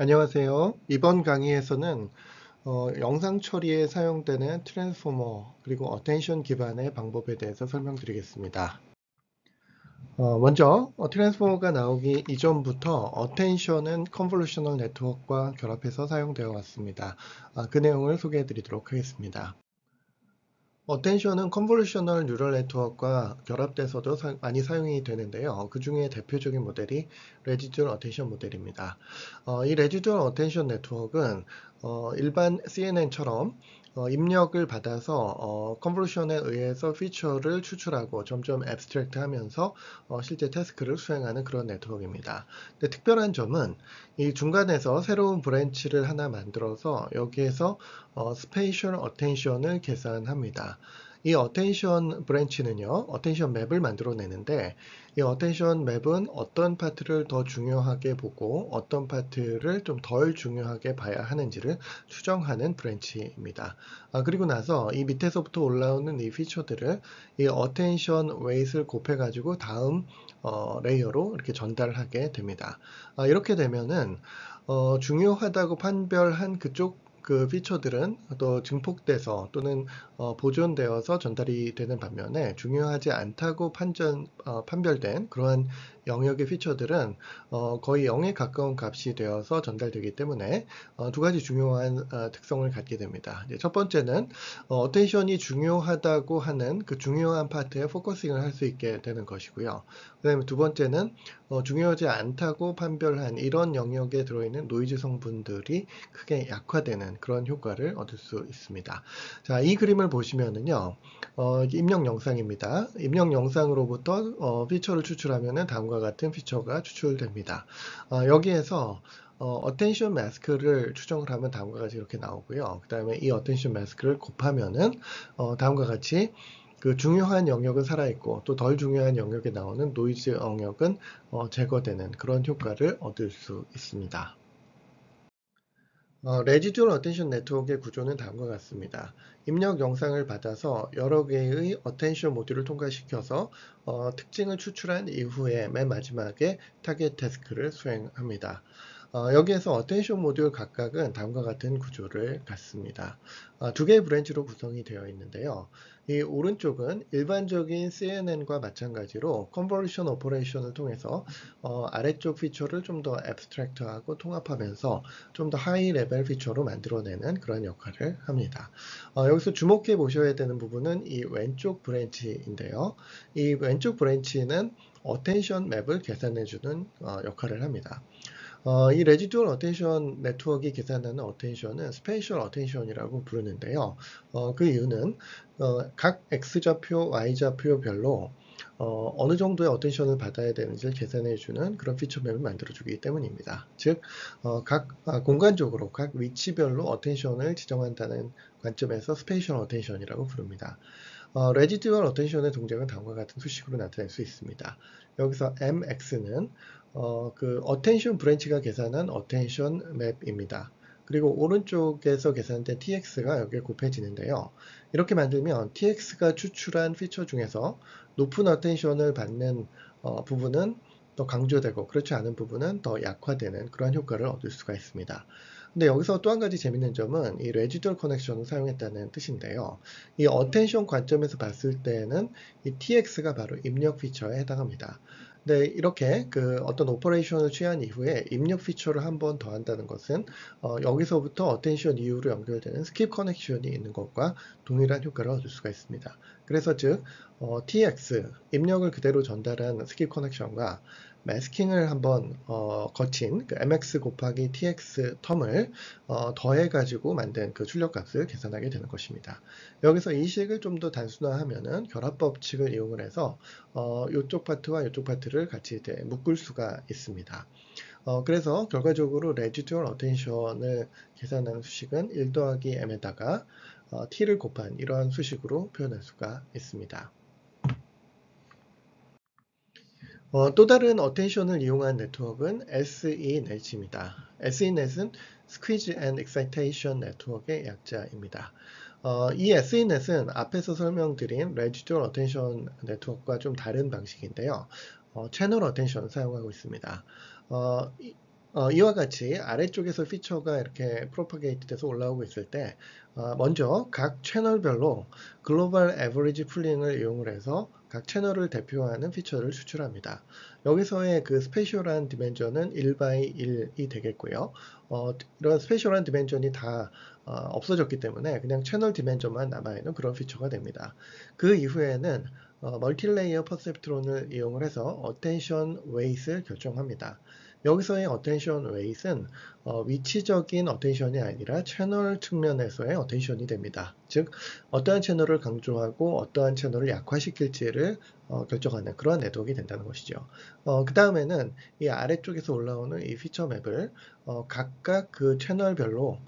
안녕하세요. 이번 강의에서는 영상 처리에 사용되는 트랜스포머 그리고 어텐션 기반의 방법에 대해서 설명드리겠습니다. 먼저 트랜스포머가 나오기 이전부터 어텐션은 컨볼루셔널 네트워크와 결합해서 사용되어 왔습니다. 그 내용을 소개해 드리도록 하겠습니다. 어텐션은 컨볼루셔널 뉴럴 네트워크와 결합돼서도 많이 사용이 되는데요. 그 중에 대표적인 모델이 레지듀얼 어텐션 모델입니다. 이 레지듀얼 어텐션 네트워크는 일반 CNN처럼 입력을 받아서 컨볼루션에 의해서 피처를 추출하고 점점 앱스트랙트 하면서 실제 태스크를 수행하는 그런 네트워크입니다. 근데 특별한 점은 이 중간에서 새로운 브랜치를 하나 만들어서 여기에서 스페이셜 어텐션을 계산합니다. 이 어텐션 브랜치는요, 어텐션 맵을 만들어내는데 이 어텐션 맵은 어떤 파트를 더 중요하게 보고 어떤 파트를 좀 덜 중요하게 봐야 하는지를 추정하는 브랜치입니다. 그리고 나서 이 밑에서부터 올라오는 이 피처들을 이 어텐션 웨이트를 곱해가지고 다음 레이어로 이렇게 전달하게 됩니다. 이렇게 되면은 중요하다고 판별한 그쪽 그 피처들은 또 증폭돼서 또는 보존되어서 전달이 되는 반면에 중요하지 않다고 판별된 그러한 영역의 피처들은 거의 0에 가까운 값이 되어서 전달되기 때문에 두 가지 중요한 특성을 갖게 됩니다. 첫 번째는 어텐션이 중요하다고 하는 그 중요한 파트에 포커싱을 할 수 있게 되는 것이고요. 그 다음에 두 번째는 중요하지 않다고 판별한 이런 영역에 들어있는 노이즈 성분들이 크게 약화되는 그런 효과를 얻을 수 있습니다. 자, 이 그림을 보시면은요, 입력 영상입니다. 입력 영상으로부터 피처를 추출하면은 다음과 같은 피처가 추출됩니다. 여기에서 어텐션 마스크를 추정을 하면 다음과 같이 이렇게 나오고요. 그 다음에 이 어텐션 마스크를 곱하면은 다음과 같이 그 중요한 영역은 살아있고 또 덜 중요한 영역에 나오는 노이즈 영역은 제거되는 그런 효과를 얻을 수 있습니다. 레지듀얼 어텐션 네트워크의 구조는 다음과 같습니다. 입력 영상을 받아서 여러 개의 어텐션 모듈을 통과시켜서 특징을 추출한 이후에 맨 마지막에 타겟 태스크를 수행합니다. 여기에서 어텐션 모듈 각각은 다음과 같은 구조를 갖습니다. 두 개의 브랜치로 구성이 되어 있는데요. 이 오른쪽은 일반적인 CNN과 마찬가지로 컨볼루션 오퍼레이션을 통해서 아래쪽 피처를 좀 더 앱스트랙트하고 통합하면서 좀 더 하이 레벨 피처로 만들어내는 그런 역할을 합니다. 여기서 주목해 보셔야 되는 부분은 이 왼쪽 브랜치인데요. 이 왼쪽 브랜치는 어텐션 맵을 계산해주는 역할을 합니다. 이 레지듀얼 어텐션 네트워크가 계산하는 어텐션은 스페이셜 어텐션이라고 부르는데요. 그 이유는 각 X좌표, Y좌표별로 어느 정도의 어텐션을 받아야 되는지를 계산해주는 그런 피처맵을 만들어주기 때문입니다. 즉, 공간적으로 각 위치별로 어텐션을 지정한다는 관점에서 스페이셜 어텐션이라고 부릅니다. 레지듀얼 어텐션의 동작은 다음과 같은 수식으로 나타낼 수 있습니다. 여기서 MX는 그 어텐션 브랜치가 계산한 어텐션 맵입니다. 그리고 오른쪽에서 계산된 TX가 여기에 곱해지는데요. 이렇게 만들면 TX가 추출한 피처 중에서 높은 어텐션을 받는 부분은 더 강조되고 그렇지 않은 부분은 더 약화되는 그러한 효과를 얻을 수가 있습니다. 근데 여기서 또 한 가지 재밌는 점은 이 레지듀얼 커넥션을 사용했다는 뜻인데요. 이 어텐션 관점에서 봤을 때는 이 TX가 바로 입력 피처에 해당합니다. 네, 이렇게 그 어떤 오퍼레이션을 취한 이후에 입력 피처를 한 번 더 한다는 것은 여기서부터 어텐션 이후로 연결되는 스킵 커넥션이 있는 것과 동일한 효과를 얻을 수가 있습니다. 그래서 즉 TX 입력을 그대로 전달한 스킵 커넥션과 매스킹을 한번 거친 그 MX 곱하기 TX 텀을 더해가지고 만든 그 출력값을 계산하게 되는 것입니다. 여기서 이 식을 좀 더 단순화하면은 결합 법칙을 이용을 해서 이쪽 파트와 이쪽 파트를 같이 묶을 수가 있습니다. 그래서 결과적으로 레지듀얼 어텐션을 계산하는 수식은 1 더하기 m에다가 t를 곱한 이러한 수식으로 표현할 수가 있습니다. 또 다른 어텐션을 이용한 네트워크는 SENet입니다. SENet은 Squeeze and Excitation Network의 약자입니다. 이 SENet은 앞에서 설명드린 Residual Attention 네트워크와 좀 다른 방식인데요. 채널 어텐션을 사용하고 있습니다. 이와 같이 아래쪽에서 피처가 이렇게 프로파게이트 돼서 올라오고 있을 때 먼저 각 채널별로 글로벌 에버리지 풀링을 이용을 해서 각 채널을 대표하는 피처를 추출합니다. 여기서의 그 스페셜한 디멘전은 1by 1이 되겠고요. 이런 스페셜한 디멘전이 다 없어졌기 때문에 그냥 채널 디멘전만 남아있는 그런 피처가 됩니다. 그 이후에는 멀티레이어 퍼셉트론을 이용을 해서 어텐션 웨이트를 결정합니다. 여기서의 어텐션 웨이트는 위치적인 어텐션이 아니라 채널 측면에서의 어텐션이 됩니다. 즉 어떠한 채널을 강조하고 어떠한 채널을 약화시킬지를 결정하는 그런 네트워크가 된다는 것이죠. 그 다음에는 이 아래쪽에서 올라오는 이 피처 맵을 각각 그 채널별로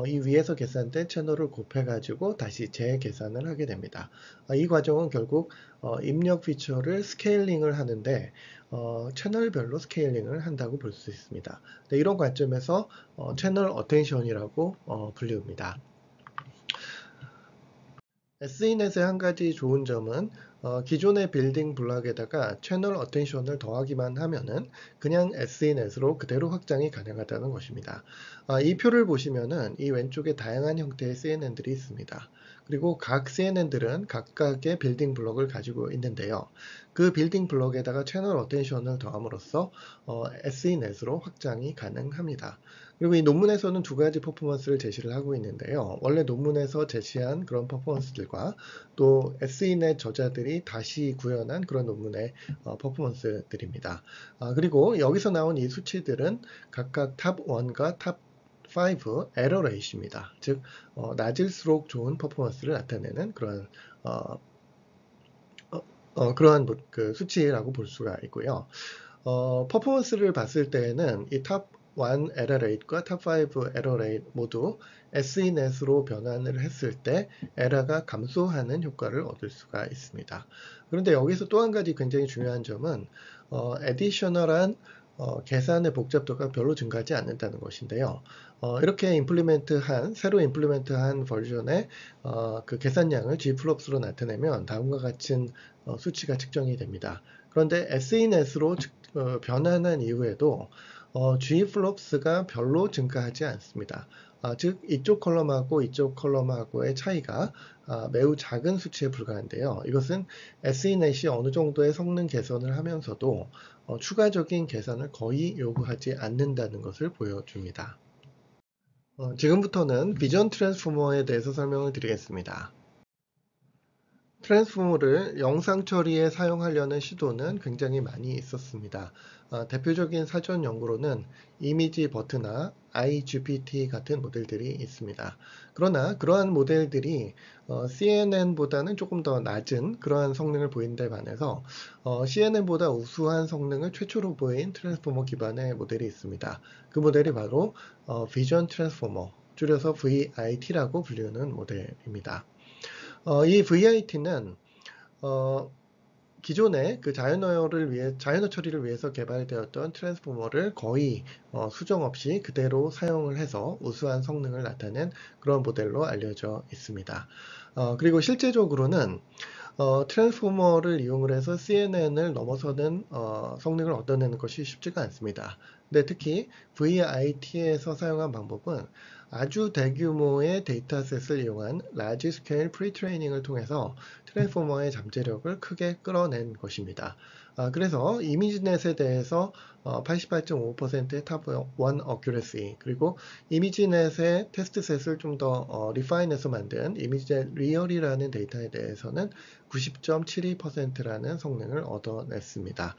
이 위에서 계산된 채널을 곱해가지고 다시 재계산을 하게 됩니다. 이 과정은 결국 입력 피처를 스케일링을 하는데 채널별로 스케일링을 한다고 볼 수 있습니다. 네, 이런 관점에서 채널 어텐션이라고 불립니다. SENet의 한 가지 좋은 점은 기존의 빌딩 블록에다가 채널 어텐션을 더하기만 하면은 그냥 SENet으로 그대로 확장이 가능하다는 것입니다. 이 표를 보시면은 이 왼쪽에 다양한 형태의 CNN들이 있습니다. 그리고 각 CNN들은 각각의 빌딩 블록을 가지고 있는데요. 그 빌딩 블록에다가 채널 어텐션을 더함으로써 SENet으로 확장이 가능합니다. 그리고 이 논문에서는 두 가지 퍼포먼스를 제시를 하고 있는데요. 원래 논문에서 제시한 그런 퍼포먼스들과 또 SENet 저자들이 다시 구현한 그런 논문의 퍼포먼스들입니다. 그리고 여기서 나온 이 수치들은 각각 탑 1과 탑 5 에러 레이시입니다. 즉 낮을수록 좋은 퍼포먼스를 나타내는 그런 그러한 그 수치라고 볼 수가 있고요. 퍼포먼스를 봤을 때에는 이 탑 1 에러 레이트과 탑 5 에러 레이트 모두 SENet으로 변환을 했을 때 에러가 감소하는 효과를 얻을 수가 있습니다. 그런데 여기서 또 한 가지 굉장히 중요한 점은 애디셔널한 계산의 복잡도가 별로 증가하지 않는다는 것인데요. 이렇게 새로 임플리멘트한 버전의 그 계산량을 Gflops로 나타내면 다음과 같은 수치가 측정이 됩니다. 그런데 SENet으로 변환한 이후에도 Gflops가 별로 증가하지 않습니다. 즉 이쪽 컬럼하고 이쪽 컬럼하고의 차이가 매우 작은 수치에 불과한데요. 이것은 SENet이 어느 정도의 성능 개선을 하면서도 추가적인 계산을 거의 요구하지 않는다는 것을 보여줍니다. 지금부터는 비전 트랜스포머에 대해서 설명을 드리겠습니다. 트랜스포머를 영상 처리에 사용하려는 시도는 굉장히 많이 있었습니다. 대표적인 사전 연구로는 이미지 버트나 iGPT 같은 모델들이 있습니다. 그러나 그러한 모델들이 CNN보다는 조금 더 낮은 그러한 성능을 보인 데 반해서 CNN보다 우수한 성능을 최초로 보인 트랜스포머 기반의 모델이 있습니다. 그 모델이 바로 비전 트랜스포머, 줄여서 VIT라고 불리는 모델입니다. 이 VIT는 기존의 그 자연어 처리를 위해서 개발되었던 트랜스포머를 거의 수정 없이 그대로 사용을 해서 우수한 성능을 나타낸 그런 모델로 알려져 있습니다. 그리고 실제적으로는 트랜스포머를 이용을 해서 CNN을 넘어서는 성능을 얻어내는 것이 쉽지가 않습니다. 근데 특히 VIT에서 사용한 방법은 아주 대규모의 데이터셋을 이용한 라지 스케일 프리트레이닝을 통해서 트랜스포머의 잠재력을 크게 끌어낸 것입니다. 그래서 이미지넷에 대해서 88.5%의 탑 1 어큐레시, 그리고 이미지넷의 테스트셋을 좀 더 리파인해서 만든 이미지넷 리얼이라는 데이터에 대해서는 90.72%라는 성능을 얻어냈습니다.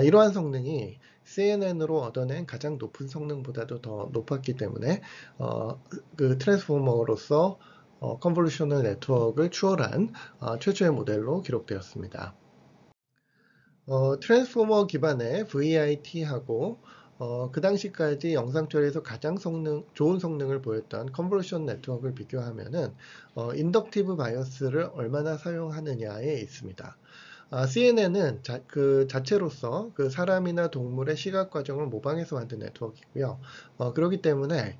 이러한 성능이 CNN으로 얻어낸 가장 높은 성능보다도 더 높았기 때문에 그 트랜스포머로서 컨볼루셔널 네트워크를 추월한 최초의 모델로 기록되었습니다. 트랜스포머 기반의 VIT하고 그 당시까지 영상 처리에서 가장 좋은 성능을 보였던 컨볼루션 네트워크를 비교하면은 인덕티브 바이어스를 얼마나 사용하느냐에 있습니다. CNN은 그 자체로서 그 사람이나 동물의 시각 과정을 모방해서 만든 네트워크이고요. 그렇기 때문에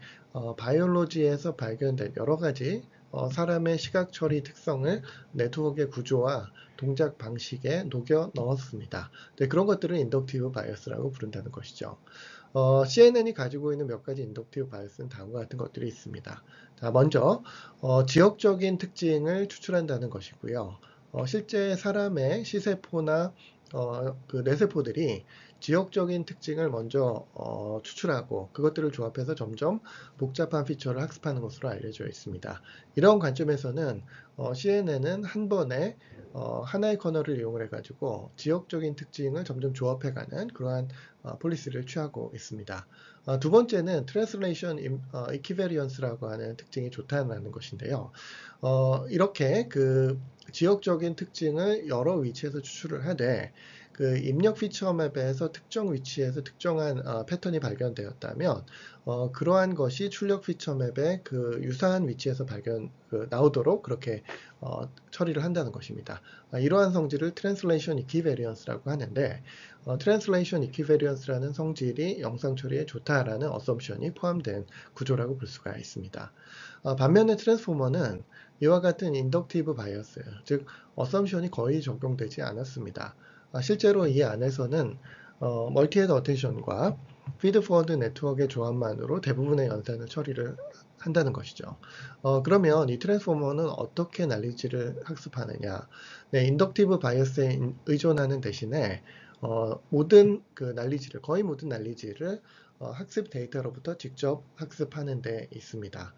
바이올로지에서 발견된 여러 가지 사람의 시각 처리 특성을 네트워크의 구조와 동작 방식에 녹여 넣었습니다. 네, 그런 것들을 인덕티브 바이어스라고 부른다는 것이죠. CNN이 가지고 있는 몇 가지 인덕티브 바이어스는 다음과 같은 것들이 있습니다. 자, 먼저 지역적인 특징을 추출한다는 것이고요. 실제 사람의 시세포나 그 뇌세포들이 지역적인 특징을 먼저 추출하고 그것들을 조합해서 점점 복잡한 피처를 학습하는 것으로 알려져 있습니다. 이런 관점에서는 CNN은 한 번에 하나의 커널을 이용을 해가지고 지역적인 특징을 점점 조합해가는 그러한 폴리시를 취하고 있습니다. 두 번째는 트랜슬레이션 이퀴베리언스라고 하는 특징이 좋다는 것인데요. 이렇게 그 지역적인 특징을 여러 위치에서 추출을 하되 그 입력 피처 맵에서 특정 위치에서 특정한 패턴이 발견되었다면 그러한 것이 출력 피처 맵에 그 유사한 위치에서 나오도록 그렇게 처리를 한다는 것입니다. 이러한 성질을 트랜슬레이션 이퀴베리언스라고 하는데 트랜슬레이션 이퀴베리언스라는 성질이 영상 처리에 좋다라는 어썸션이 포함된 구조라고 볼 수가 있습니다. 반면에 트랜스포머는 이와 같은 인덕티브 바이어스, 즉 어썸션이 거의 적용되지 않았습니다. 실제로 이 안에서는 멀티헤드 어텐션과 피드 포워드 네트워크의 조합만으로 대부분의 연산을 처리를 한다는 것이죠. 그러면 이 트랜스포머는 어떻게 난리지를 학습하느냐? 네, 인덕티브 바이어스에 의존하는 대신에 모든 그 난리지를, 거의 모든 난리지를 학습 데이터로부터 직접 학습하는 데 있습니다.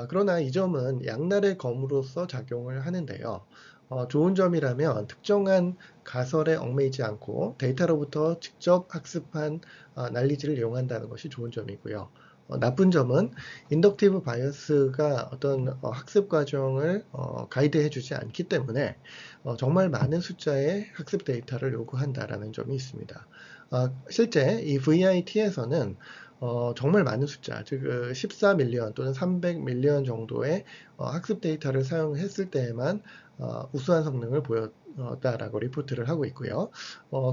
그러나 이 점은 양날의 검으로서 작용을 하는데요. 좋은 점이라면 특정한 가설에 얽매이지 않고 데이터로부터 직접 학습한 난리지를 이용한다는 것이 좋은 점이고요. 나쁜 점은 인덕티브 바이어스가 어떤 학습 과정을 가이드해 주지 않기 때문에 정말 많은 숫자의 학습 데이터를 요구한다라는 점이 있습니다. 실제 이 VIT에서는 정말 많은 숫자, 즉 14밀리언 또는 300밀리언 정도의 학습 데이터를 사용했을 때에만 우수한 성능을 보였다라고 리포트를 하고 있고요.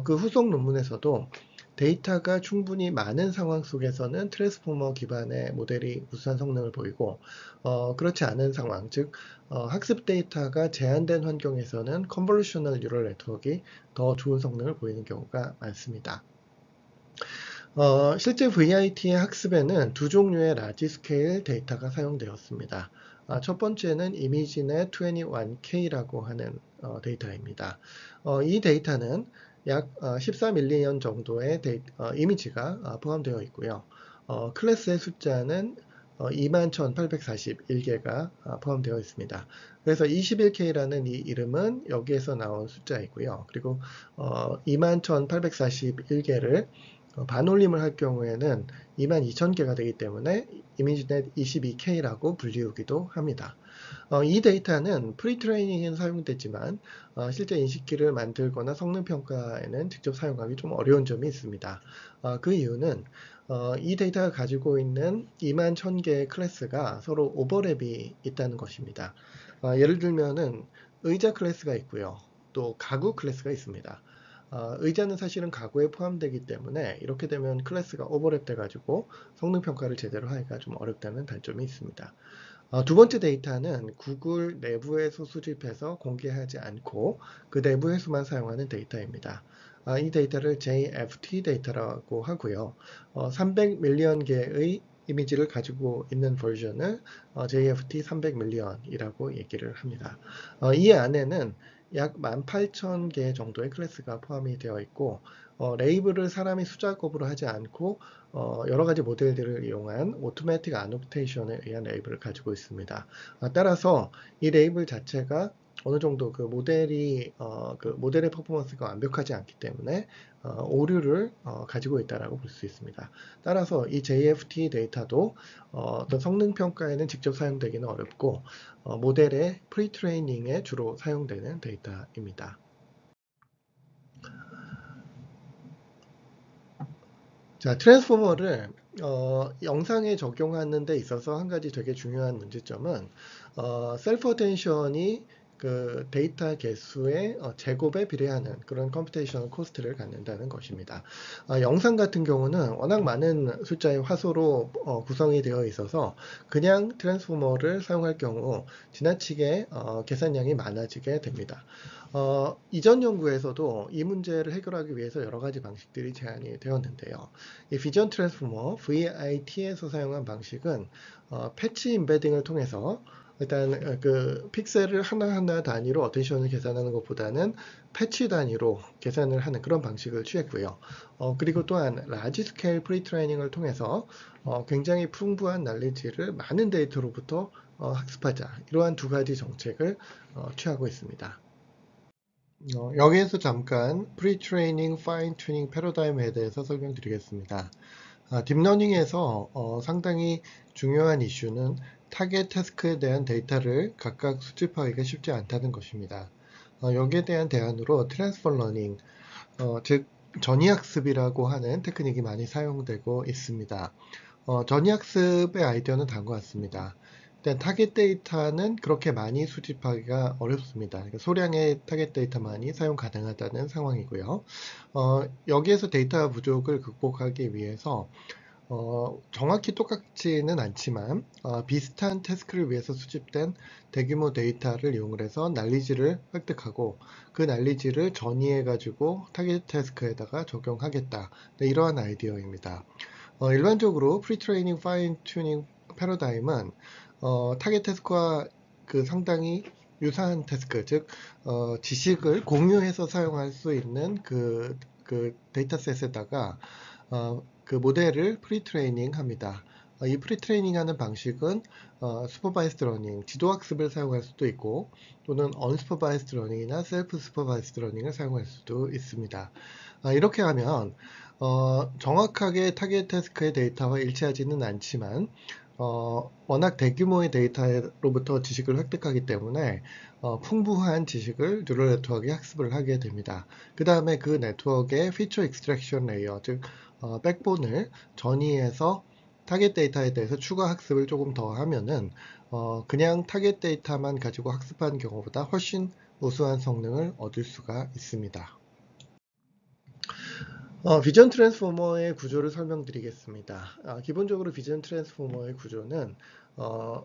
그 후속 논문에서도 데이터가 충분히 많은 상황 속에서는 트랜스포머 기반의 모델이 우수한 성능을 보이고 그렇지 않은 상황, 즉 학습 데이터가 제한된 환경에서는 컨볼루셔널 뉴럴 네트워크가 더 좋은 성능을 보이는 경우가 많습니다. 실제 VIT의 학습에는 두 종류의 라지 스케일 데이터가 사용되었습니다. 첫 번째는 이미지넷 21K라고 하는 데이터입니다. 이 데이터는 약 14밀리언 정도의 이미지가 포함되어 있고요. 클래스의 숫자는 21,841개가 포함되어 있습니다. 그래서 21K라는 이 이름은 여기에서 나온 숫자이고요. 그리고 21,841개를 반올림을 할 경우에는 22,000개가 되기 때문에 이미지넷 22K라고 불리우기도 합니다. 이 데이터는 프리트레이닝에는 사용되지만 실제 인식키를 만들거나 성능 평가에는 직접 사용하기 좀 어려운 점이 있습니다. 그 이유는 이 데이터가 가지고 있는 21,000개의 클래스가 서로 오버랩이 있다는 것입니다. 예를 들면은 의자 클래스가 있고요. 또 가구 클래스가 있습니다. 의자는 사실은 가구에 포함되기 때문에 이렇게 되면 클래스가 오버랩 돼가지고 성능 평가를 제대로 하기가 좀 어렵다는 단점이 있습니다. 두 번째 데이터는 구글 내부에서 수집해서 공개하지 않고 그 내부에서만 사용하는 데이터입니다. 이 데이터를 JFT 데이터라고 하고요. 300밀리언 개의 이미지를 가지고 있는 버전을 JFT 300밀리언이라고 얘기를 합니다. 이 안에는 약 18,000개 정도의 클래스가 포함이 되어 있고 레이블을 사람이 수작업으로 하지 않고 여러 가지 모델들을 이용한 오토매틱 아노테이션에 의한 레이블을 가지고 있습니다. 따라서 이 레이블 자체가 어느 정도 그 모델의 퍼포먼스가 완벽하지 않기 때문에 오류를 가지고 있다라고 볼 수 있습니다. 따라서 이 JFT 데이터도 어떤 성능 평가에는 직접 사용되기는 어렵고 모델의 프리트레이닝에 주로 사용되는 데이터입니다. 자, 트랜스포머를 영상에 적용하는 데 있어서 한 가지 되게 중요한 문제점은 셀프 어텐션이 그 데이터 개수의 제곱에 비례하는 그런 컴퓨테이셔널 코스트를 갖는다는 것입니다. 영상 같은 경우는 워낙 많은 숫자의 화소로 구성이 되어 있어서 그냥 트랜스포머를 사용할 경우 지나치게 계산량이 많아지게 됩니다. 이전 연구에서도 이 문제를 해결하기 위해서 여러 가지 방식들이 제안이 되었는데요. 이 비전 트랜스포머 VIT에서 사용한 방식은 패치 임베딩을 통해서 일단 그 픽셀을 하나하나 단위로 어텐션을 계산하는 것보다는 패치 단위로 계산을 하는 그런 방식을 취했고요. 그리고 또한 라지 스케일 프리트레이닝을 통해서 굉장히 풍부한 날리지를 많은 데이터로부터 학습하자, 이러한 두 가지 정책을 취하고 있습니다. 여기에서 잠깐 프리트레이닝 파인 튜닝 패러다임에 대해서 설명드리겠습니다. 딥러닝에서 상당히 중요한 이슈는 타겟 태스크에 대한 데이터를 각각 수집하기가 쉽지 않다는 것입니다. 여기에 대한 대안으로 트랜스퍼 러닝, 즉 전이학습이라고 하는 테크닉이 많이 사용되고 있습니다. 전이학습의 아이디어는 다음과 같습니다. 일단 타겟 데이터는 그렇게 많이 수집하기가 어렵습니다. 그러니까 소량의 타겟 데이터만이 사용 가능하다는 상황이고요. 여기에서 데이터 부족을 극복하기 위해서 정확히 똑같지는 않지만 비슷한 태스크를 위해서 수집된 대규모 데이터를 이용을 해서 난리지를 획득하고 그 난리지를 전이해 가지고 타겟 태스크에다가 적용하겠다. 네, 이러한 아이디어입니다. 일반적으로 프리트레이닝 파인 튜닝 패러다임은 타겟 태스크와 그 상당히 유사한 태스크, 즉 지식을 공유해서 사용할 수 있는 그 데이터셋에다가 그 모델을 프리트레이닝 합니다. 이 프리트레이닝 하는 방식은 슈퍼바이스드 러닝, 지도학습을 사용할 수도 있고 또는 언슈퍼바이스드 러닝이나 셀프 슈퍼바이스드 러닝을 사용할 수도 있습니다. 이렇게 하면 정확하게 타겟 태스크의 데이터와 일치하지는 않지만 워낙 대규모의 데이터로부터 지식을 획득하기 때문에 풍부한 지식을 뉴럴 네트워크에 학습을 하게 됩니다. 그 다음에 그 네트워크의 피처 익스트랙션 레이어, 즉 백본을 전이해서 타겟 데이터에 대해서 추가 학습을 조금 더 하면은 그냥 타겟 데이터만 가지고 학습하는 경우보다 훨씬 우수한 성능을 얻을 수가 있습니다. 비전 트랜스포머의 구조를 설명드리겠습니다. 기본적으로 비전 트랜스포머의 구조는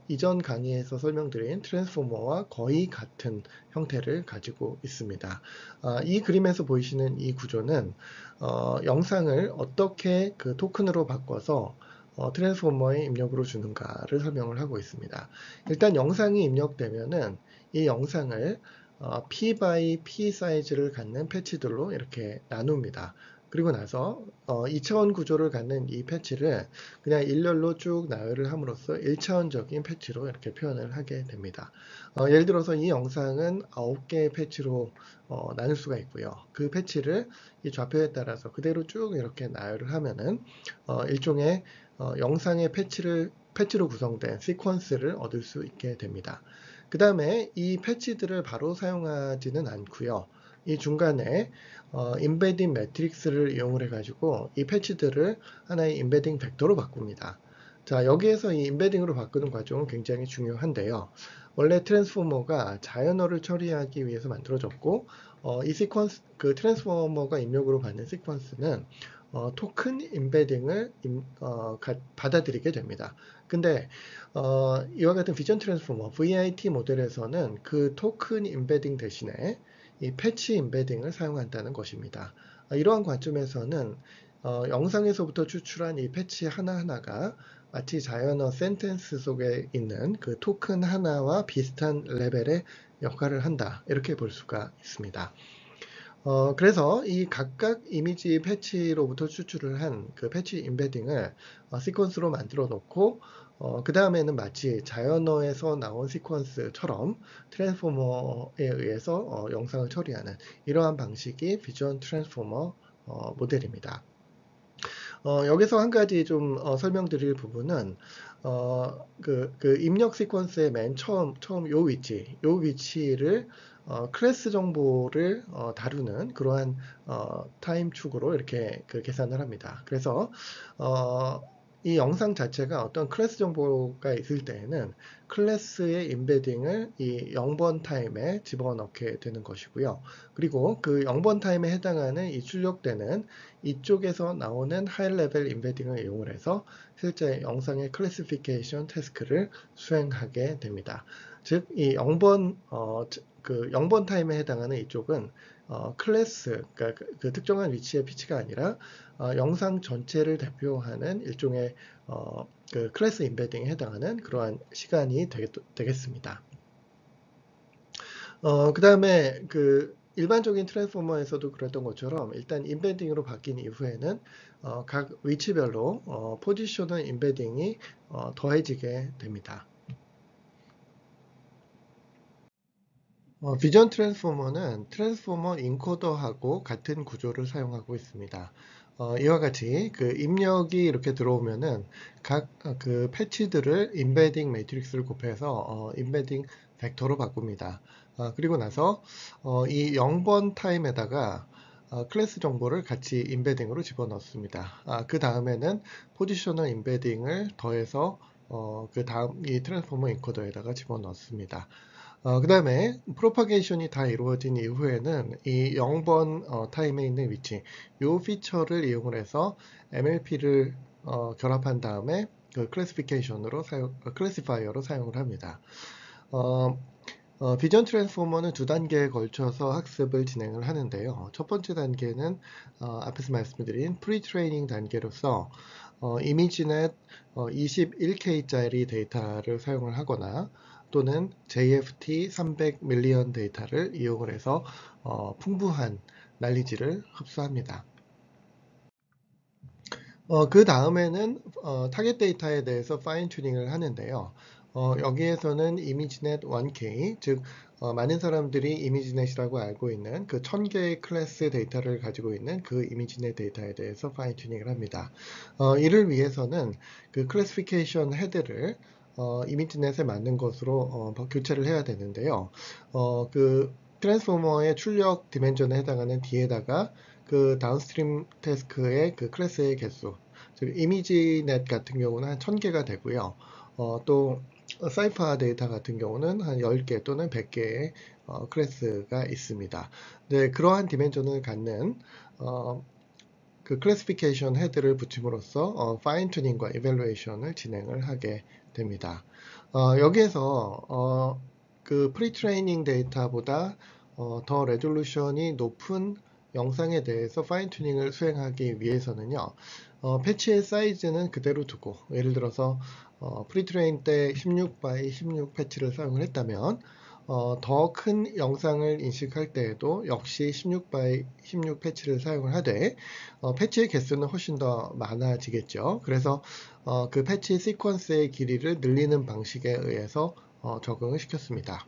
이전 강의에서 설명드린 트랜스포머와 거의 같은 형태를 가지고 있습니다. 이 그림에서 보이시는 이 구조는 영상을 어떻게 그 토큰으로 바꿔서 트랜스포머에 입력으로 주는가를 설명을 하고 있습니다. 일단 영상이 입력되면은 이 영상을 P by P 사이즈를 갖는 패치들로 이렇게 나눕니다. 그리고 나서 2차원 구조를 갖는 이 패치를 그냥 일렬로 쭉 나열을 함으로써 1차원적인 패치로 이렇게 표현을 하게 됩니다. 예를 들어서 이 영상은 9개의 패치로 나눌 수가 있고요. 그 패치를 이 좌표에 따라서 그대로 쭉 이렇게 나열을 하면은 일종의 영상의 패치로 구성된 시퀀스를 얻을 수 있게 됩니다. 그 다음에 이 패치들을 바로 사용하지는 않고요. 이 중간에 임베딩 매트릭스를 이용을 해가지고 이 패치들을 하나의 임베딩 벡터로 바꿉니다. 자, 여기에서 이 임베딩으로 바꾸는 과정은 굉장히 중요한데요. 원래 트랜스포머가 자연어를 처리하기 위해서 만들어졌고 이 시퀀스, 그 트랜스포머가 입력으로 받는 시퀀스는 토큰 임베딩을 받아들이게 됩니다. 근데 이와 같은 비전 트랜스포머 VIT 모델에서는 그 토큰 임베딩 대신에 이 패치 임베딩을 사용한다는 것입니다. 이러한 관점에서는 영상에서부터 추출한 이 패치 하나하나가 마치 자연어 센텐스 속에 있는 그 토큰 하나와 비슷한 레벨의 역할을 한다, 이렇게 볼 수가 있습니다. 그래서 이 각각 이미지 패치로부터 추출을 한 그 패치 임베딩을 시퀀스로 만들어 놓고 그 다음에는 마치 자연어에서 나온 시퀀스처럼 트랜스포머에 의해서 영상을 처리하는 이러한 방식이 비전 트랜스포머 모델입니다. 여기서 한 가지 좀 설명드릴 부분은 그 입력 시퀀스의 맨 처음 요 위치를 클래스 정보를 다루는 그러한 타임 축으로 이렇게 그 계산을 합니다. 그래서 이 영상 자체가 어떤 클래스 정보가 있을 때에는 클래스의 임베딩을 이 0번 타임에 집어넣게 되는 것이고요. 그리고 그 0번 타임에 해당하는 이 출력되는 이쪽에서 나오는 하이 레벨 임베딩을 이용을 해서 실제 영상의 클래시피케이션 태스크를 수행하게 됩니다. 즉, 이 0번, 그 0번 타임에 해당하는 이쪽은 클래스, 그러니까 그 특정한 위치의 피치가 아니라 영상 전체를 대표하는 일종의 그 클래스 임베딩에 해당하는 그러한 시간이 되겠습니다. 그 다음에 그 일반적인 트랜스포머에서도 그랬던 것처럼 일단 임베딩으로 바뀐 이후에는 각 위치별로 포지셔널 임베딩이 더해지게 됩니다. 비전 트랜스포머는 트랜스포머 인코더하고 같은 구조를 사용하고 있습니다. 이와 같이 그 입력이 이렇게 들어오면은 각 그 패치들을 임베딩 매트릭스를 곱해서 임베딩 벡터로 바꿉니다. 그리고 나서 이 0번 타임에다가 클래스 정보를 같이 임베딩으로 집어넣습니다. 그 다음에는 포지셔널 임베딩을 더해서 그 다음 이 트랜스포머 인코더에다가 집어넣습니다. 그 다음에 프로파게이션이 다 이루어진 이후에는 이 0번 타임에 있는 위치, 이 피처를 이용을 해서 MLP를 결합한 다음에 그 클래시파이어로 사용을 합니다. 비전 트랜스포머는 두 단계에 걸쳐서 학습을 진행을 하는데요. 첫 번째 단계는 앞에서 말씀드린 프리트레이닝 단계로서 이미지넷 21K짜리 데이터를 사용을 하거나 또는 JFT 300 밀리언 데이터를 이용을 해서 풍부한 난리지를 흡수합니다. 그 다음에는 타겟 데이터에 대해서 파인 튜닝을 하는데요. 여기에서는 이미지넷 1K, 즉 많은 사람들이 이미지넷이라고 알고 있는 그 1000개의 클래스 데이터를 가지고 있는 그 이미지넷 데이터에 대해서 파인 튜닝을 합니다. 이를 위해서는 그 클래시피케이션 헤드를 이미지넷에 맞는 것으로 교체를 해야 되는데요. 그 트랜스포머의 출력 디멘전에 해당하는 D에다가 그 다운스트림 태스크의 그 클래스의 개수, 즉 이미지넷 같은 경우는 한 1000개가 되고요. 또 사이파 데이터 같은 경우는 한 10개 또는 100개의 클래스가 있습니다. 네, 그러한 디멘전을 갖는 그 클래시피케이션 헤드를 붙임으로써 파인 튜닝과 이벨루에이션을 진행을 하게 됩니다. 여기에서 그 프리트레이닝 데이터보다 더 레졸루션이 높은 영상에 대해서 파인 튜닝을 수행하기 위해서는요, 패치의 사이즈는 그대로 두고, 예를 들어서 프리트레인 때 16 x 16 패치를 사용을 했다면 더 큰 영상을 인식할 때에도 역시 16 x 16 패치를 사용을 하되 패치의 개수는 훨씬 더 많아지겠죠. 그래서 그 패치 시퀀스의 길이를 늘리는 방식에 의해서 적응을 시켰습니다.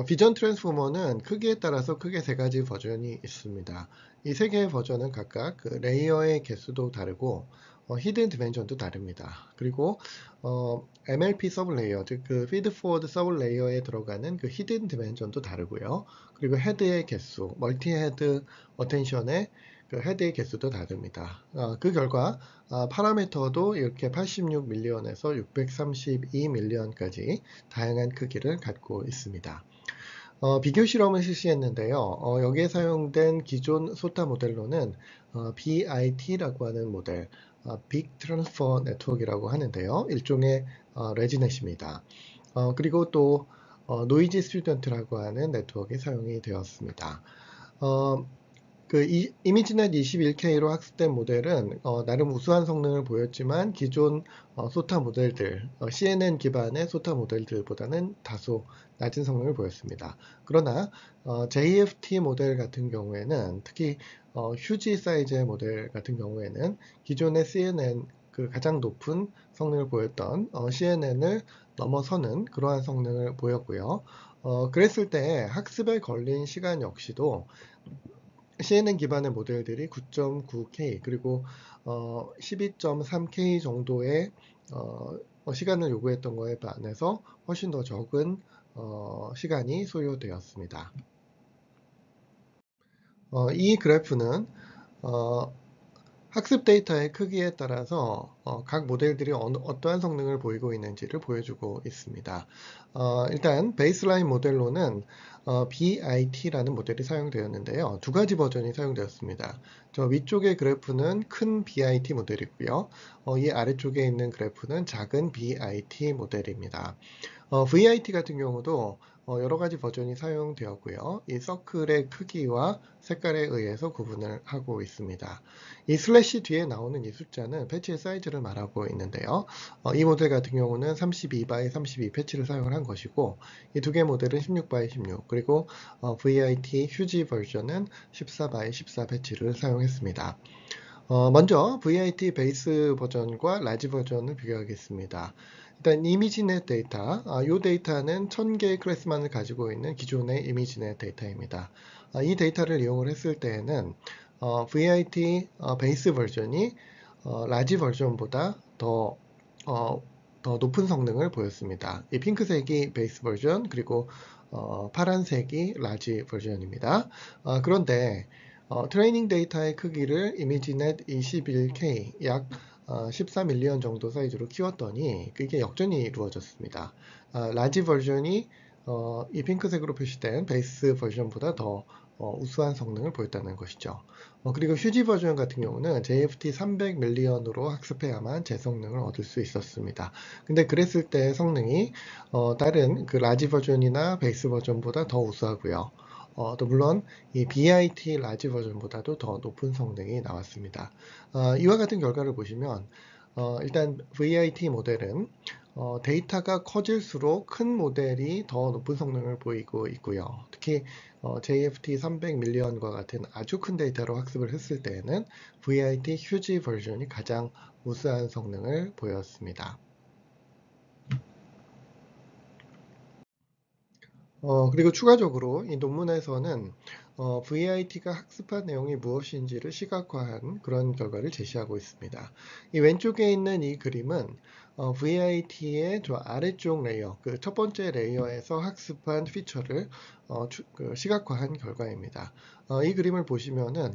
비전 트랜스포머는 크기에 따라서 크게 세 가지 버전이 있습니다. 이 세 개의 버전은 각각 그 레이어의 개수도 다르고 히든 디멘전도 다릅니다. 그리고 MLP 서브 레이어, 즉 그 피드 포워드 서브 레이어에 들어가는 그 히든 디멘전도 다르고요. 그리고 헤드의 개수, 멀티 헤드 어텐션의 그 헤드의 개수도 다릅니다. 그 결과 파라미터도 이렇게 86 밀리언에서 632 밀리언까지 다양한 크기를 갖고 있습니다. 비교 실험을 실시했는데요. 여기에 사용된 기존 소타 모델로는 BIT라고 하는 모델, Big Transfer Network이라고 하는데요. 일종의 레지넷입니다. 그리고 또 노이지 스튜던트라고 하는 네트워크가 사용이 되었습니다. 그 이미지넷 21K로 학습된 모델은 나름 우수한 성능을 보였지만 기존 소타 모델들, CNN 기반의 소타 모델들보다는 다소 낮은 성능을 보였습니다. 그러나 JFT 모델 같은 경우에는 특히 휴지 사이즈의 모델 같은 경우에는 기존의 CNN 그 가장 높은 성능을 보였던 CNN을 넘어서는 그러한 성능을 보였고요. 그랬을 때 학습에 걸린 시간 역시도 CNN 기반의 모델들이 9.9K 그리고 12.3K 정도의 시간을 요구했던 거에 반해서 훨씬 더 적은 시간이 소요되었습니다. 이 그래프는 학습 데이터의 크기에 따라서 각 모델들이 어떠한 성능을 보이고 있는지를 보여주고 있습니다. 일단 베이스라인 모델로는 BIT라는 모델이 사용되었는데요. 두 가지 버전이 사용되었습니다. 저 위쪽의 그래프는 큰 BIT 모델이고요. 이 아래쪽에 있는 그래프는 작은 BIT 모델입니다. VIT 같은 경우도 여러 가지 버전이 사용되었고요. 이 서클의 크기와 색깔에 의해서 구분을 하고 있습니다. 이 슬래시 뒤에 나오는 이 숫자는 패치의 사이즈를 말하고 있는데요. 이 모델 같은 경우는 32 x 32 패치를 사용을 한 것이고, 이 두 개 모델은 16 x 16, 그리고 VIT 휴지 버전은 14 x 14 패치를 사용했습니다. 먼저 VIT 베이스 버전과 라지 버전을 비교하겠습니다. 일단 이미지넷 데이터, 이 데이터는 1000개의 클래스만을 가지고 있는 기존의 이미지넷 데이터입니다. 이 데이터를 이용을 했을 때에는 VIT 베이스 버전이 라지 버전보다 더 높은 성능을 보였습니다. 이 핑크색이 베이스 버전, 그리고 파란색이 라지 버전입니다. 그런데 트레이닝 데이터의 크기를 이미지넷 21K 약 14밀리언 정도 사이즈로 키웠더니 그게 역전이 이루어졌습니다. 라지 버전이 이 핑크색으로 표시된 베이스 버전보다 더 우수한 성능을 보였다는 것이죠. 그리고 휴지 버전 같은 경우는 JFT 300밀리언으로 학습해야만 제 성능을 얻을 수 있었습니다. 근데 그랬을 때 성능이 다른 그 라지 버전이나 베이스 버전보다 더 우수하고요. 또 물론 이 BIT 라지 버전보다도 더 높은 성능이 나왔습니다. 이와 같은 결과를 보시면 일단 VIT 모델은 데이터가 커질수록 큰 모델이 더 높은 성능을 보이고 있고요. 특히 JFT 300밀리언과 같은 아주 큰 데이터로 학습을 했을 때에는 VIT 휴지 버전이 가장 우수한 성능을 보였습니다. 그리고 추가적으로 이 논문에서는 VIT가 학습한 내용이 무엇인지를 시각화한 그런 결과를 제시하고 있습니다. 이 왼쪽에 있는 이 그림은 VIT의 저 아래쪽 레이어, 그 첫 번째 레이어에서 학습한 피처를 시각화한 결과입니다. 이 그림을 보시면은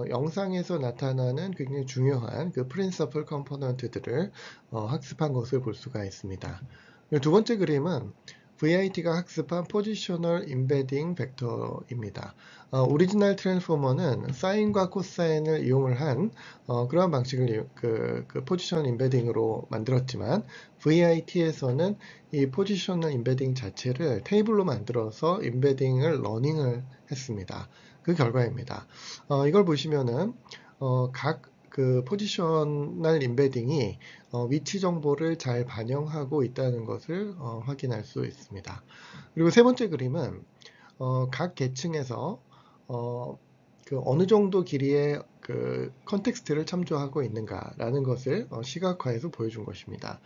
영상에서 나타나는 굉장히 중요한 그 프린서플 컴포넌트들을 학습한 것을 볼 수가 있습니다. 두 번째 그림은 VIT가 학습한 포지셔널 임베딩 벡터입니다. 오리지널 트랜스포머는 사인과 코사인을 이용을 한 그러한 방식을 그 포지셔널 임베딩으로 만들었지만 VIT에서는 이 포지셔널 임베딩 자체를 테이블로 만들어서 임베딩을 러닝을 했습니다. 그 결과입니다. 이걸 보시면은 각 그 포지셔널 임베딩이 위치 정보를 잘 반영하고 있다는 것을 확인할 수 있습니다. 그리고 세 번째 그림은 각 계층에서 그 어느 정도 길이의 그 컨텍스트를 참조하고 있는가라는 것을 시각화해서 보여준 것입니다.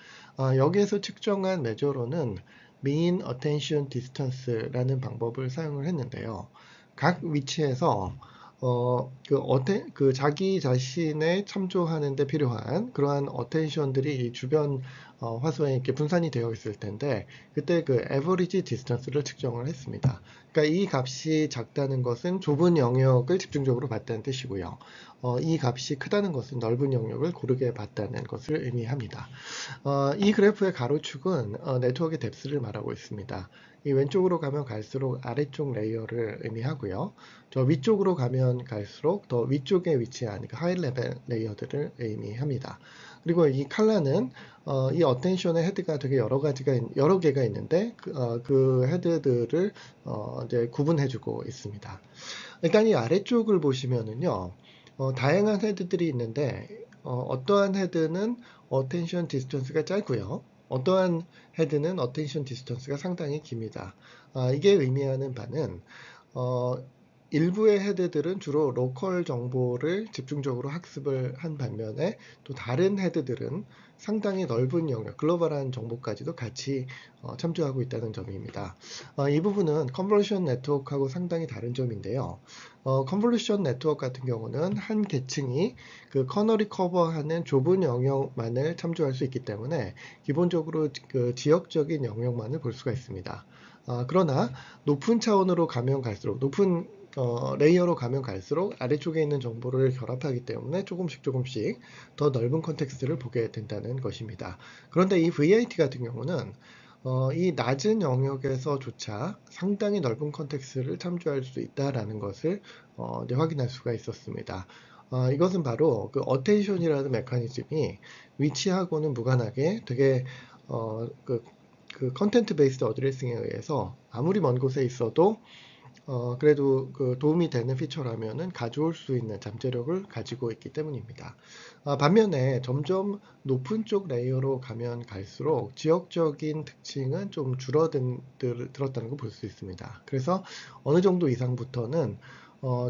여기에서 측정한 메저로는 mean attention distance라는 방법을 사용을 했는데요. 각 위치에서 그 자기 자신에 참조하는 데 필요한 그러한 어텐션들이 이 주변 화소에 이렇게 분산이 되어 있을 텐데 그때 그 average distance를 측정을 했습니다. 그러니까 이 값이 작다는 것은 좁은 영역을 집중적으로 봤다는 뜻이고요. 이 값이 크다는 것은 넓은 영역을 고르게 봤다는 것을 의미합니다. 이 그래프의 가로축은 네트워크의 뎁스를 말하고 있습니다. 이 왼쪽으로 가면 갈수록 아래쪽 레이어를 의미하고요. 저 위쪽으로 가면 갈수록 더 위쪽에 위치한 그 하이 레벨 레이어들을 의미합니다. 그리고 이 칼라는 이 어텐션의 헤드가 되게 여러 개가 있는데 그 헤드들을 이제 구분해주고 있습니다. 일단 이 아래쪽을 보시면은요, 다양한 헤드들이 있는데 어떠한 헤드는 어텐션 디스턴스가 짧고요. 어떠한 헤드는 어텐션 디스턴스가 상당히 깁니다. 이게 의미하는 바는 일부의 헤드들은 주로 로컬 정보를 집중적으로 학습을 한 반면에 또 다른 헤드들은 상당히 넓은 영역, 글로벌한 정보까지도 같이 참조하고 있다는 점입니다. 이 부분은 컨볼루션 네트워크하고 상당히 다른 점인데요. 컨볼루션 네트워크 같은 경우는 한 계층이 그 커널이 커버하는 좁은 영역만을 참조할 수 있기 때문에 기본적으로 그 지역적인 영역만을 볼 수가 있습니다. 그러나 높은 차원으로 가면 갈수록 높은 레이어로 가면 갈수록 아래쪽에 있는 정보를 결합하기 때문에 조금씩 더 넓은 컨텍스트를 보게 된다는 것입니다. 그런데 이 VIT 같은 경우는 이 낮은 영역에서조차 상당히 넓은 컨텍스트를 참조할 수 있다라는 것을 이제 확인할 수가 있었습니다. 이것은 바로 그 어텐션이라는 메커니즘이 위치하고는 무관하게 되게 그 컨텐트 베이스드 어드레싱에 의해서 아무리 먼 곳에 있어도 그래도 그 도움이 되는 피처라면은 가져올 수 있는 잠재력을 가지고 있기 때문입니다. 반면에 점점 높은 쪽 레이어로 가면 갈수록 지역적인 특징은 좀 줄어들었다는 걸 볼 수 있습니다. 그래서 어느 정도 이상부터는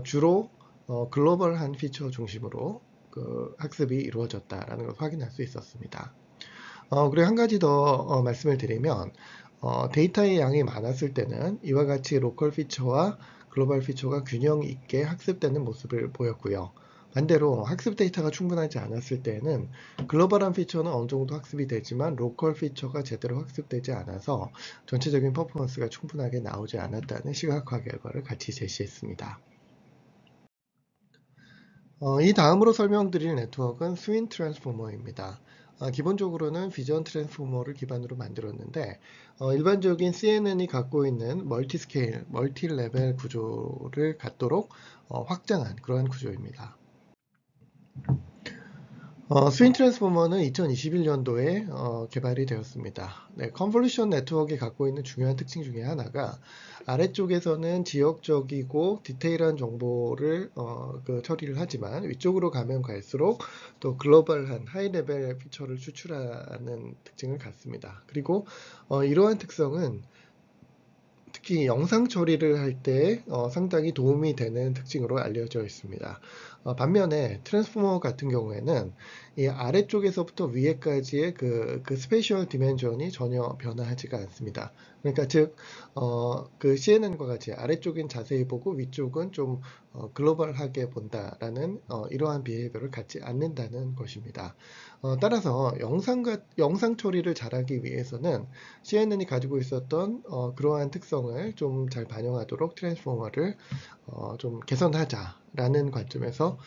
주로 글로벌한 피처 중심으로 그 학습이 이루어졌다라는 걸 확인할 수 있었습니다. 그리고 한 가지 더 말씀을 드리면 데이터의 양이 많았을 때는 이와 같이 로컬 피처와 글로벌 피처가 균형 있게 학습되는 모습을 보였고요. 반대로 학습 데이터가 충분하지 않았을 때는 글로벌한 피처는 어느 정도 학습이 되지만 로컬 피처가 제대로 학습되지 않아서 전체적인 퍼포먼스가 충분하게 나오지 않았다는 시각화 결과를 같이 제시했습니다. 이 다음으로 설명드릴 네트워크는 스윈 트랜스포머입니다. 기본적으로는 비전 트랜스포머를 기반으로 만들었는데 일반적인 CNN이 갖고 있는 멀티 스케일, 멀티 레벨 구조를 갖도록 확장한 그러한 구조입니다. 스윈 트랜스포머는 2021년도에 개발이 되었습니다. 네, 컨볼루션 네트워크가 갖고 있는 중요한 특징 중에 하나가 아래쪽에서는 지역적이고 디테일한 정보를 처리를 하지만 위쪽으로 가면 갈수록 또 글로벌한 하이 레벨 피처를 추출하는 특징을 갖습니다. 그리고 이러한 특성은 특히 영상 처리를 할 때 상당히 도움이 되는 특징으로 알려져 있습니다. 반면에 트랜스포머 같은 경우에는 이 아래쪽에서부터 위에까지의 그 스페이셜 디멘전이 전혀 변화하지가 않습니다. 그러니까 즉 그 CNN과 같이 아래쪽은 자세히 보고 위쪽은 좀 글로벌하게 본다라는 이러한 비헤이비어를 갖지 않는다는 것입니다. 따라서 영상 처리를 잘하기 위해서는 CNN이 가지고 있었던 그러한 특성을 좀 잘 반영하도록 트랜스포머를 좀 개선하자라는 관점에서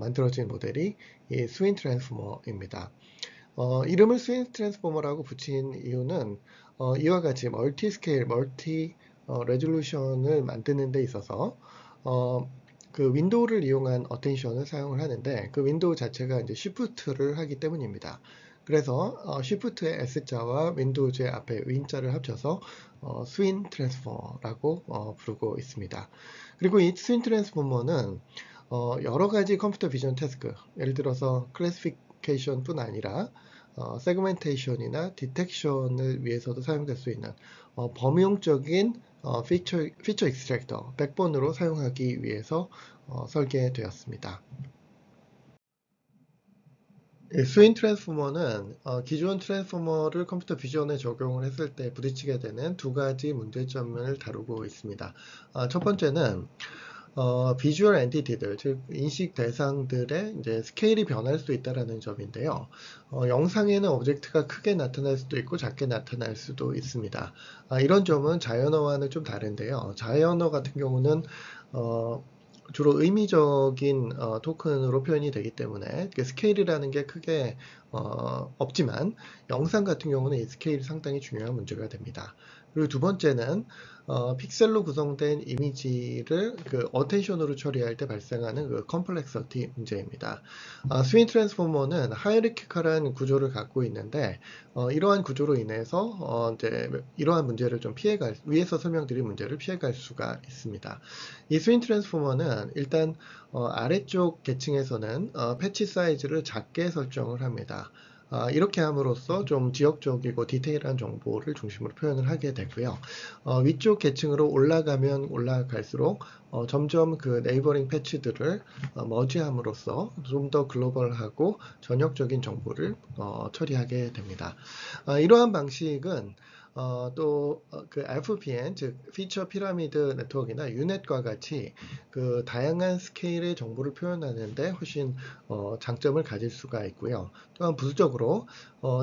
만들어진 모델이 이 스윈 트랜스포머입니다. 이름을 스윈 트랜스포머라고 붙인 이유는 이와 같이 멀티 스케일, 멀티 레졸루션을 만드는 데 있어서 그 윈도우를 이용한 어텐션을 사용을 하는데 그 윈도우 자체가 이제 쉬프트를 하기 때문입니다. 그래서 쉬프트의 S자와 윈도우즈의 앞에 윈자를 합쳐서 스윈 트랜스포머라고 부르고 있습니다. 그리고 이 스윈 트랜스포머는 여러 가지 컴퓨터 비전 태스크, 예를 들어서 클래시피케이션 뿐 아니라 세그멘테이션이나 디텍션을 위해서도 사용될 수 있는 범용적인 피처 익스트랙터, 백본으로 사용하기 위해서 설계되었습니다. 스윈 트랜스포머는 기존 트랜스포머를 컴퓨터 비전에 적용을 했을 때 부딪히게 되는 두 가지 문제점을 다루고 있습니다. 첫 번째는 비주얼 엔티티들, 즉 인식 대상들의 이제 스케일이 변할 수 있다는 점인데요. 영상에는 오브젝트가 크게 나타날 수도 있고 작게 나타날 수도 있습니다. 이런 점은 자연어와는 좀 다른데요. 자연어 같은 경우는 주로 의미적인 토큰으로 표현이 되기 때문에 스케일이라는 게 크게 없지만 영상 같은 경우는 이 스케일이 상당히 중요한 문제가 됩니다. 그리고 두 번째는 픽셀로 구성된 이미지를 그 어텐션으로 처리할 때 발생하는 그 컴플렉서티 문제입니다. 스윈 트랜스포머는 하이어리키컬한 구조를 갖고 있는데 이러한 구조로 인해서 이제 이러한 문제를 좀 피해갈 위에서 설명드린 문제를 피해갈 수가 있습니다. 이 스윈 트랜스포머는 일단 아래쪽 계층에서는 패치 사이즈를 작게 설정을 합니다. 이렇게 함으로써 좀 지역적이고 디테일한 정보를 중심으로 표현을 하게 되고요. 위쪽 계층으로 올라가면 올라갈수록 점점 그 네이버링 패치들을 머지함으로써 좀 더 글로벌하고 전역적인 정보를 처리하게 됩니다. 이러한 방식은 또 그 FPN, 즉 피처 피라미드 네트워크나 유넷과 같이 그 다양한 스케일의 정보를 표현하는데 훨씬 장점을 가질 수가 있고요. 또한 부수적으로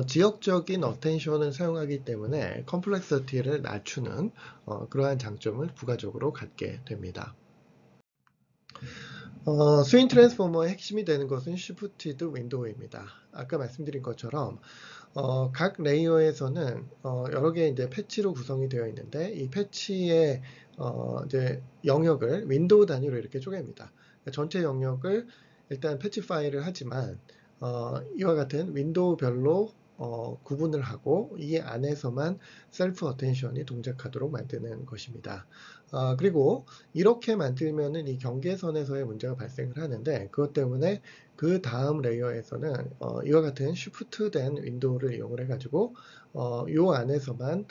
지역적인 어텐션을 사용하기 때문에 컴플렉서티를 낮추는 그러한 장점을 부가적으로 갖게 됩니다. 스윙 트랜스포머의 핵심이 되는 것은 Shifted 윈도우입니다. 아까 말씀드린 것처럼 각 레이어에서는 여러 개의 이제 패치로 구성이 되어 있는데 이 패치의 이제 영역을 윈도우 단위로 이렇게 쪼갭니다. 그러니까 전체 영역을 일단 패치 파일을 하지만 이와 같은 윈도우별로 구분을 하고 이 안에서만 셀프 어텐션이 동작하도록 만드는 것입니다. 그리고 이렇게 만들면은 이 경계선에서의 문제가 발생을 하는데 그것 때문에 그 다음 레이어에서는 이와 같은 쉬프트된 윈도우를 이용을 해가지고 이 안에서만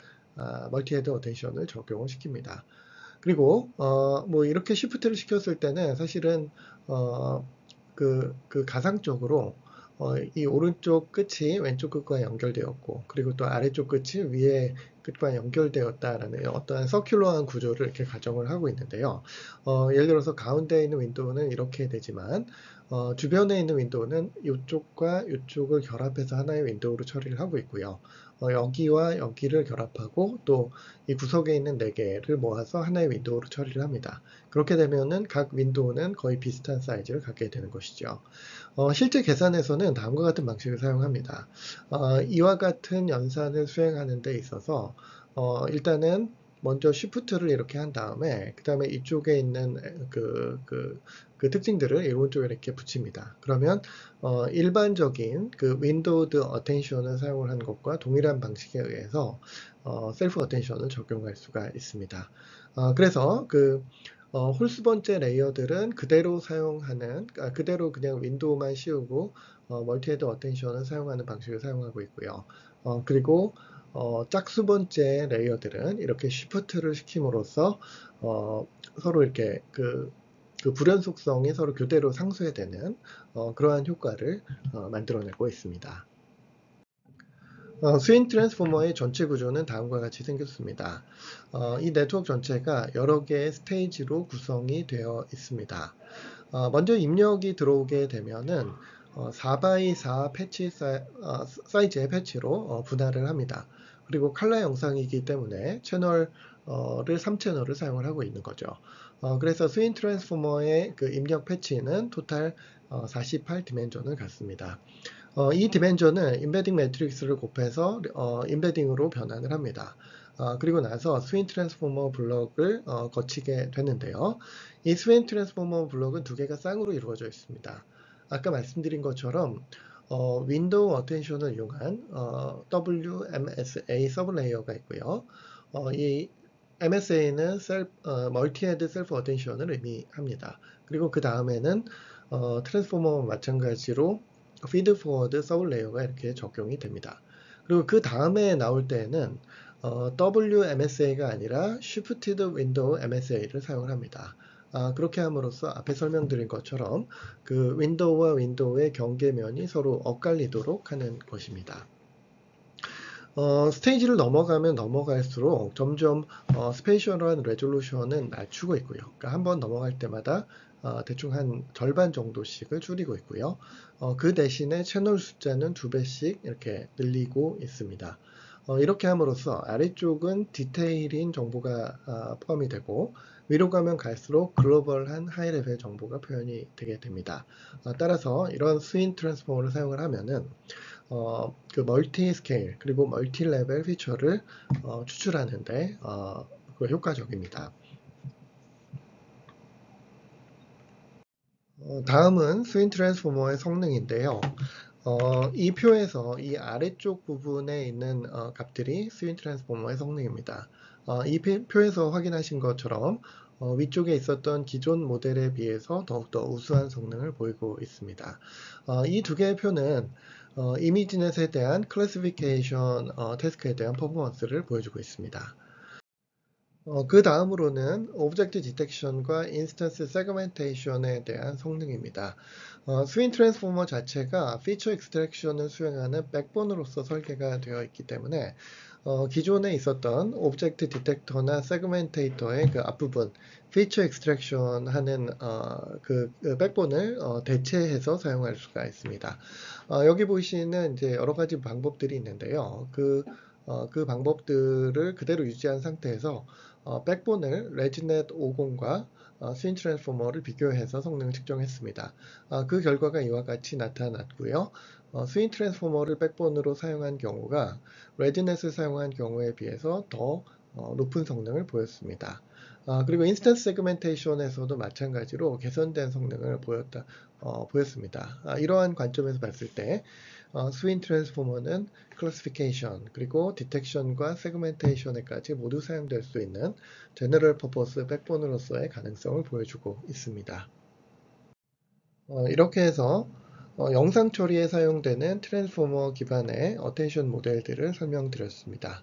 멀티헤드 어텐션을 적용을 시킵니다. 그리고 뭐 이렇게 쉬프트를 시켰을 때는 사실은 그 가상적으로 이 오른쪽 끝이 왼쪽 끝과 연결되었고 그리고 또 아래쪽 끝이 위에 끝과 연결되었다라는 어떠한 서큘러한 구조를 이렇게 가정을 하고 있는데요. 예를 들어서 가운데에 있는 윈도우는 이렇게 되지만 주변에 있는 윈도우는 이쪽과 이쪽을 결합해서 하나의 윈도우로 처리를 하고 있고요. 여기와 여기를 결합하고 또 이 구석에 있는 4개를 모아서 하나의 윈도우로 처리를 합니다. 그렇게 되면은 각 윈도우는 거의 비슷한 사이즈를 갖게 되는 것이죠. 실제 계산에서는 다음과 같은 방식을 사용합니다. 이와 같은 연산을 수행하는 데 있어서 일단은 먼저 쉬프트를 이렇게 한 다음에 그 다음에 이쪽에 있는 그 특징들을 오른쪽에 이렇게 붙입니다. 그러면 일반적인 그 윈도우드 어텐션을 사용을 한 것과 동일한 방식에 의해서 셀프 어텐션을 적용할 수가 있습니다. 그래서 홀수 번째 레이어들은 그대로 사용하는, 그대로 그냥 윈도우만 씌우고 멀티헤드 어텐션을 사용하는 방식을 사용하고 있고요. 그리고 짝수 번째 레이어들은 이렇게 쉬프트를 시킴으로써 서로 이렇게 그 불연 속성이 서로 교대로 상쇄되는 그러한 효과를 만들어내고 있습니다. 스윙 트랜스포머의 전체 구조는 다음과 같이 생겼습니다. 이 네트워크 전체가 여러 개의 스테이지로 구성이 되어 있습니다. 먼저 입력이 들어오게 되면은 4x4 패치 사이즈의 패치로 분할을 합니다. 그리고 칼라 영상이기 때문에 채널을 3채널을 사용을 하고 있는 거죠. 그래서 스윙 트랜스포머의 그 입력 패치는 토탈 48 디멘전을 갖습니다. 이 디멘전은 임베딩 매트릭스를 곱해서 임베딩으로 변환을 합니다. 그리고 나서 스윙 트랜스포머 블럭을 거치게 되는데요. 이 스윙 트랜스포머 블럭은 두 개가 쌍으로 이루어져 있습니다. 아까 말씀드린 것처럼 윈도우 어텐션을 이용한 WMSA 서브 레이어가 있고요. 이 MSA는 멀티헤드 셀프 어텐션을 의미합니다. 그리고 그 다음에는 트랜스포머와 마찬가지로 피드 포워드 서브 레이어가 이렇게 적용이 됩니다. 그리고 그 다음에 나올 때에는 WMSA가 아니라 Shifted Window MSA를 사용을 합니다. 그렇게 함으로써 앞에 설명드린 것처럼 그 윈도우와 윈도우의 경계면이 서로 엇갈리도록 하는 것입니다. 스테이지를 넘어가면 넘어갈수록 점점 스페이셜한 레졸루션은 낮추고 있고요. 그러니까 한번 넘어갈 때마다 대충 한 절반 정도씩을 줄이고 있고요. 그 대신에 채널 숫자는 2배씩 이렇게 늘리고 있습니다. 이렇게 함으로써 아래쪽은 디테일인 정보가 포함이 되고 위로 가면 갈수록 글로벌한 하이 레벨 정보가 표현이 되게 됩니다. 따라서 이런 스윙 트랜스포머를 사용을 하면은 그 멀티 스케일 그리고 멀티 레벨 피처를 추출하는데 효과적입니다. 다음은 스윙 트랜스포머의 성능인데요. 이 표에서 이 아래쪽 부분에 있는 값들이 스윙 트랜스포머의 성능입니다. 이 표에서 확인하신 것처럼 위쪽에 있었던 기존 모델에 비해서 더욱더 우수한 성능을 보이고 있습니다. 이 두 개의 표는 이미지넷에 대한 클래시피케이션 태스크에 대한 퍼포먼스를 보여주고 있습니다. 그 다음으로는 오브젝트 디텍션과 인스턴스 세그멘테이션에 대한 성능입니다. 스윙 트랜스포머 자체가 피처 익스트랙션을 수행하는 백본으로서 설계가 되어 있기 때문에 기존에 있었던 오브젝트 디텍터나 세그멘테이터의 그 앞부분 피처 익스트랙션 하는 그 백본을 대체해서 사용할 수가 있습니다. 여기 보시는 이제 여러 가지 방법들이 있는데요. 그 방법들을 그대로 유지한 상태에서 백본을 레지넷 50과 스윈 트랜스포머를 비교해서 성능을 측정했습니다. 그 결과가 이와 같이 나타났고요. 스윈 트랜스포머를 백본으로 사용한 경우가 레지넷을 사용한 경우에 비해서 더 높은 성능을 보였습니다. 그리고 인스턴스 세그멘테이션에서도 마찬가지로 개선된 성능을 보였습니다. 이러한 관점에서 봤을 때 스윈 트랜스포머는 클래시피케이션 그리고 디텍션과 세그멘테이션에까지 모두 사용될 수 있는 제너럴 퍼포스 백본으로서의 가능성을 보여주고 있습니다. 이렇게 해서 영상 처리에 사용되는 트랜스포머 기반의 어텐션 모델들을 설명드렸습니다.